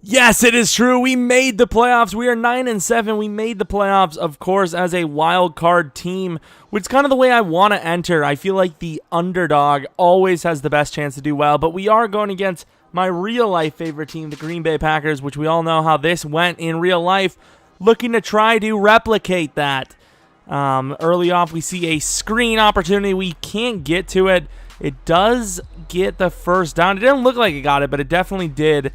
Yes, it is true. We made the playoffs. We are 9-7. We made the playoffs, of course, as a wild card team, which is kind of the way I want to enter. I feel like the underdog always has the best chance to do well, but we are going against my real-life favorite team, the Green Bay Packers, which we all know how this went in real life, looking to try to replicate that. Early off, we see a screen opportunity. We can't get to it. It does get the first down. It didn't look like it got it, but it definitely did.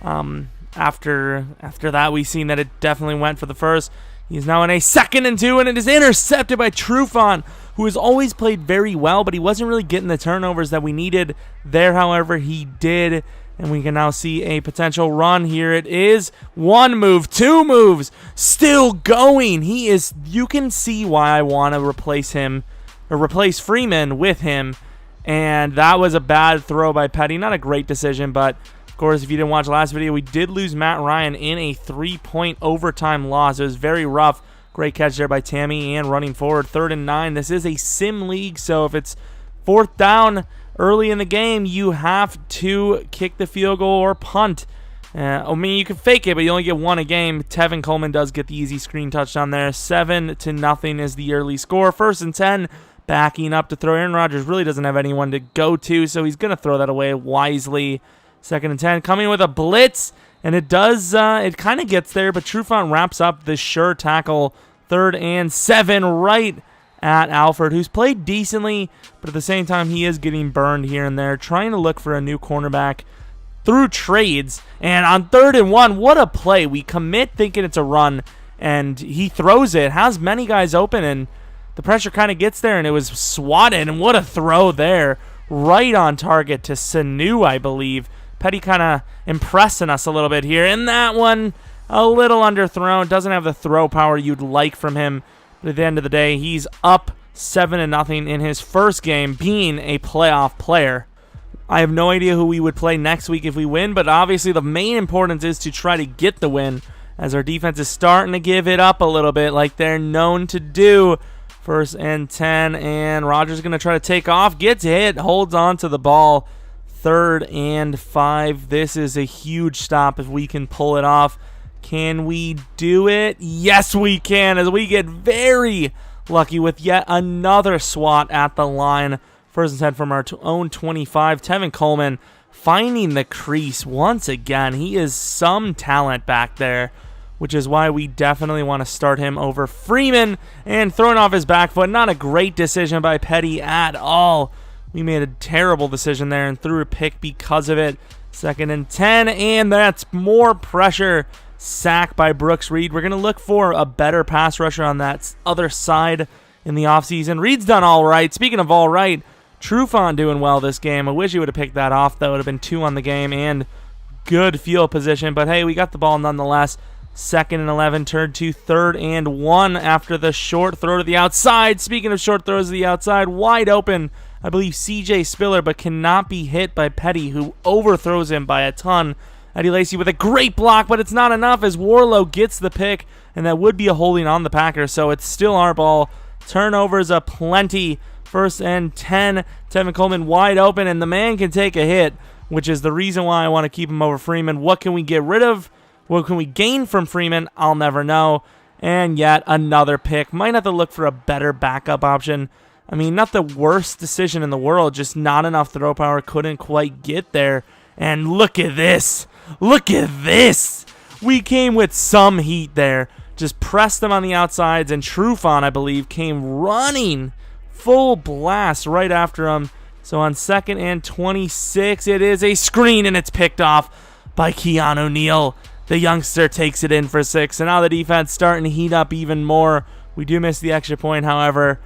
After that, we've seen that it definitely went for the first. He's now in a 2nd and 2, and it is intercepted by Trufant, who has always played very well, but he wasn't really getting the turnovers that we needed there. However, he did, and we can now see a potential run. Here it is. 1 move, 2 moves, still going. You can see why I want to replace him, or replace Freeman with him, and that was a bad throw by Petty. Not a great decision, but of course, if you didn't watch the last video, we did lose Matt Ryan in a 3-point overtime loss. It was very rough. Great catch there by Tammy, and running forward, 3rd and 9. This is a sim league, so if it's 4th down early in the game, you have to kick the field goal or punt. I mean, you can fake it, but you only get 1 a game. Tevin Coleman does get the easy screen touchdown there. 7-0 is the early score. 1st and 10, backing up to throw. Aaron Rodgers really doesn't have anyone to go to, so he's going to throw that away wisely. 2nd and 10, coming with a blitz, and it does, it kind of gets there, but Trufant wraps up the sure tackle. 3rd and 7 right at Alford, who's played decently, but at the same time, he is getting burned here and there, trying to look for a new cornerback through trades. And on 3rd and 1, what a play. We commit thinking it's a run, and he throws it, has many guys open, and the pressure kind of gets there, and it was swatted, and what a throw there. Right on target to Sanu, I believe. Petty kind of impressing us a little bit here. And that one, a little underthrown. Doesn't have the throw power you'd like from him. But at the end of the day, he's up 7-0 in his first game being a playoff player. I have no idea who we would play next week if we win, but obviously the main importance is to try to get the win, as our defense is starting to give it up a little bit like they're known to do. 1st and 10, and Rodgers is going to try to take off. Gets hit, holds on to the ball. 3rd and 5. This is a huge stop if we can pull it off. Can we do it? Yes, we can, as we get very lucky with yet another swat at the line. 1st and 10 from our own 25. Tevin Coleman finding the crease once again. He is some talent back there, which is why we definitely want to start him over Freeman. And throwing off his back foot, not a great decision by Petty at all. We made a terrible decision there and threw a pick because of it. 2nd and 10, and that's more pressure. Sack by Brooks Reed. We're going to look for a better pass rusher on that other side in the offseason. Reed's done all right. Speaking of all right, Trufant doing well this game. I wish he would have picked that off, though. It would have been 2 on the game and good field position. But, hey, we got the ball nonetheless. 2nd and 11 turned to 3rd and 1 after the short throw to the outside. Speaking of short throws to the outside, wide open. I believe CJ Spiller, but cannot be hit by Petty, who overthrows him by a ton. Eddie Lacy with a great block, but it's not enough as Warlow gets the pick, and that would be a holding on the Packers, so it's still our ball. Turnovers aplenty. 1st and 10. Tevin Coleman wide open, and the man can take a hit, which is the reason why I want to keep him over Freeman. What can we get rid of? What can we gain from Freeman? I'll never know. And yet another pick. Might have to look for a better backup option. I mean, not the worst decision in the world, just not enough throw power, couldn't quite get there. And look at this. Look at this. We came with some heat there. Just pressed them on the outsides, and Trufant, I believe, came running full blast right after him. So on 2nd and 26, it is a screen, and it's picked off by Keanu Neal. The youngster takes it in for 6, and now the defense starting to heat up even more. We do miss the extra point, however.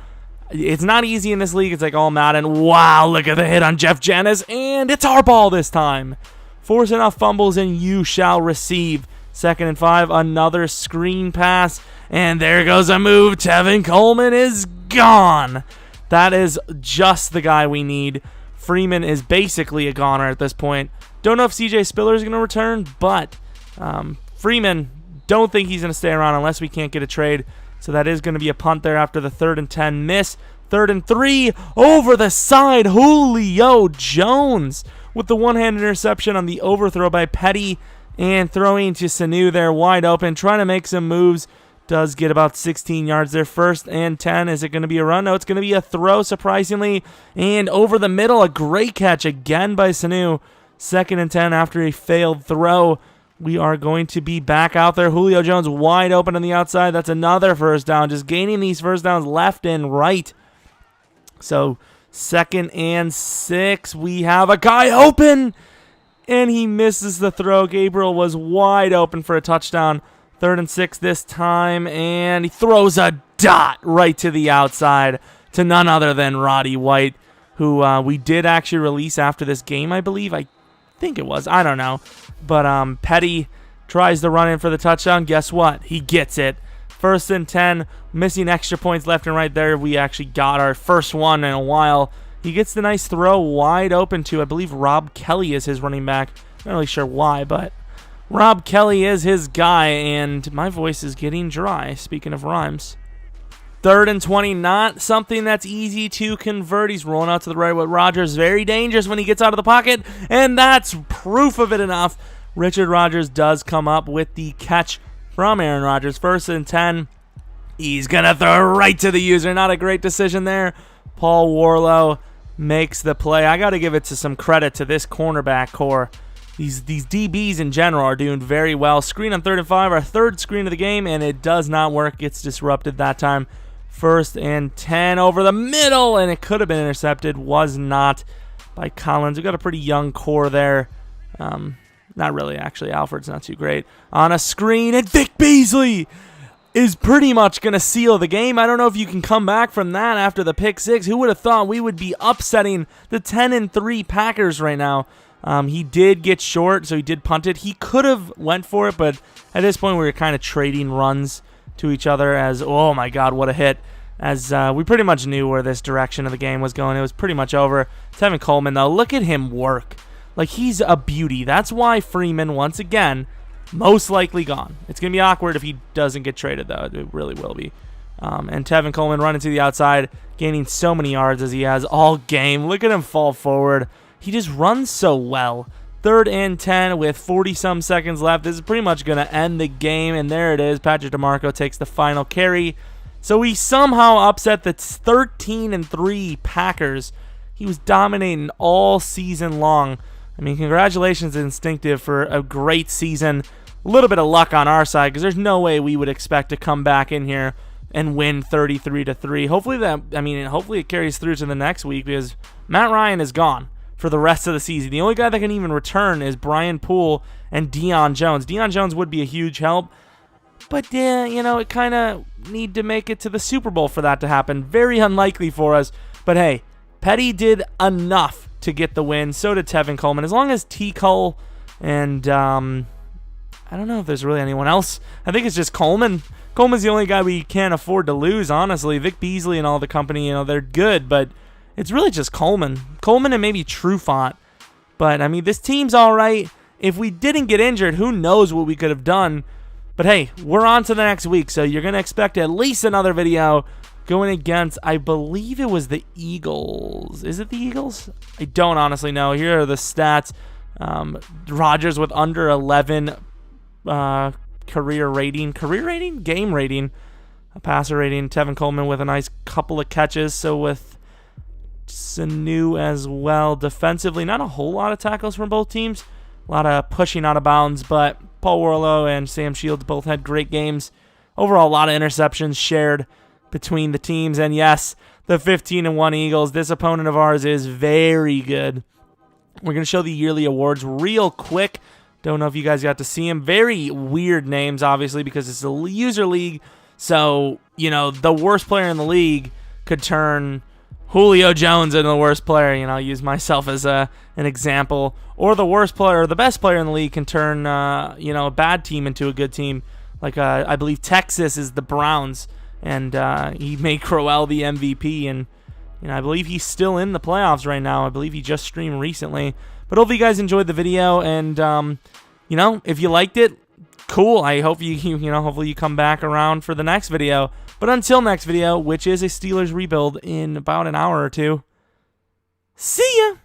It's not easy in this league. It's like all Madden. Wow, look at the hit on Jeff Janis, and it's our ball this time. Force enough fumbles, and you shall receive. 2nd and 5, another screen pass, and there goes a move. Tevin Coleman is gone. That is just the guy we need. Freeman is basically a goner at this point. Don't know if CJ Spiller is going to return, but Freeman, don't think he's going to stay around unless we can't get a trade. So that is going to be a punt there after the 3rd and 10 miss. 3rd and 3 over the side. Julio Jones with the one-hand interception on the overthrow by Petty. And throwing to Sanu there, wide open, trying to make some moves. Does get about 16 yards there. 1st and 10. Is it going to be a run? No, it's going to be a throw, surprisingly. And over the middle, a great catch again by Sanu. 2nd and 10 after a failed throw. We are going to be back out there. Julio Jones wide open on the outside. That's another 1st down. Just gaining these 1st downs left and right. So 2nd and 6. We have a guy open. And he misses the throw. Gabriel was wide open for a touchdown. 3rd and 6 this time. And he throws a dot right to the outside to none other than Roddy White, who we did actually release after this game, I believe. I think it was. I don't know. But Petty tries to run in for the touchdown. Guess what? He gets it. 1st and 10. Missing extra points left and right there. We actually got our first one in a while. He gets the nice throw wide open to, I believe, Rob Kelly is his running back. Not really sure why, but Rob Kelly is his guy, and my voice is getting dry, speaking of rhymes. 3rd and 20, not something that's easy to convert. He's rolling out to the right with Rodgers. Very dangerous when he gets out of the pocket, and that's proof of it enough. Richard Rodgers does come up with the catch from Aaron Rodgers. 1st and 10. He's going to throw right to the user. Not a great decision there. Paul Warlow makes the play. I got to give it to some credit to this cornerback core. These DBs in general are doing very well. Screen on 3rd and 5, our 3rd screen of the game, and it does not work. Gets disrupted that time. 1st and 10 over the middle, and it could have been intercepted. Was not by Collins. We got a pretty young core there. Not really, actually. Alfred's not too great. On a screen, and Vic Beasley is pretty much going to seal the game. I don't know if you can come back from that after the pick 6. Who would have thought we would be upsetting the 10-3 Packers right now? He did get short, so he did punt it. He could have went for it, but at this point we were kind of trading runs to each other as, oh my God, what a hit. As we pretty much knew where this direction of the game was going. It was pretty much over. Tevin Coleman, though, look at him work. Like, he's a beauty. That's why Freeman, once again, most likely gone. It's going to be awkward if he doesn't get traded, though. It really will be. And Tevin Coleman running to the outside, gaining so many yards as he has all game. Look at him fall forward. He just runs so well. 3rd and 10 with 40-some seconds left. This is pretty much going to end the game, and there it is. Patrick DeMarco takes the final carry. So we somehow upset the 13-3 Packers. He was dominating all season long. I mean, congratulations, Instinctive, for a great season. A little bit of luck on our side because there's no way we would expect to come back in here and win 33-3. Hopefully it carries through to the next week because Matt Ryan is gone for the rest of the season. The only guy that can even return is Brian Poole and Deion Jones. Deion Jones would be a huge help, but it kind of need to make it to the Super Bowl for that to happen. Very unlikely for us, but hey, Petty did enough to get the win. So did Tevin Coleman. As long as T. Cole and I don't know if there's really anyone else. I think it's just Coleman. Coleman's the only guy we can't afford to lose, honestly. Vic Beasley and all the company, they're good, but it's really just Coleman. Coleman and maybe Trufant. But, I mean, this team's all right. If we didn't get injured, who knows what we could have done. But, hey, we're on to the next week, so you're going to expect at least another video going against, I believe it was the Eagles. Is it the Eagles? I don't honestly know. Here are the stats. Rodgers with under 11 career rating, game rating, a passer rating. Tevin Coleman with a nice couple of catches. So with Sanu as well. Defensively, not a whole lot of tackles from both teams. A lot of pushing out of bounds, but Paul Warlow and Sam Shields both had great games. Overall, a lot of interceptions shared between the teams. And yes, the 15-1 Eagles, this opponent of ours is very good. We're going to show the yearly awards real quick. Don't know if you guys got to see them. Very weird names, obviously, because it's a user league. So, the worst player in the league could turn Julio Jones into the worst player. I'll use myself as an example. Or the worst player, or the best player in the league can turn, a bad team into a good team. Like, I believe Texas is the Browns. And he made Crowell the MVP. And, I believe he's still in the playoffs right now. I believe he just streamed recently. But hopefully you guys enjoyed the video, and if you liked it, cool. I hope hopefully you come back around for the next video. But until next video, which is a Steelers rebuild in about an hour or two, see ya.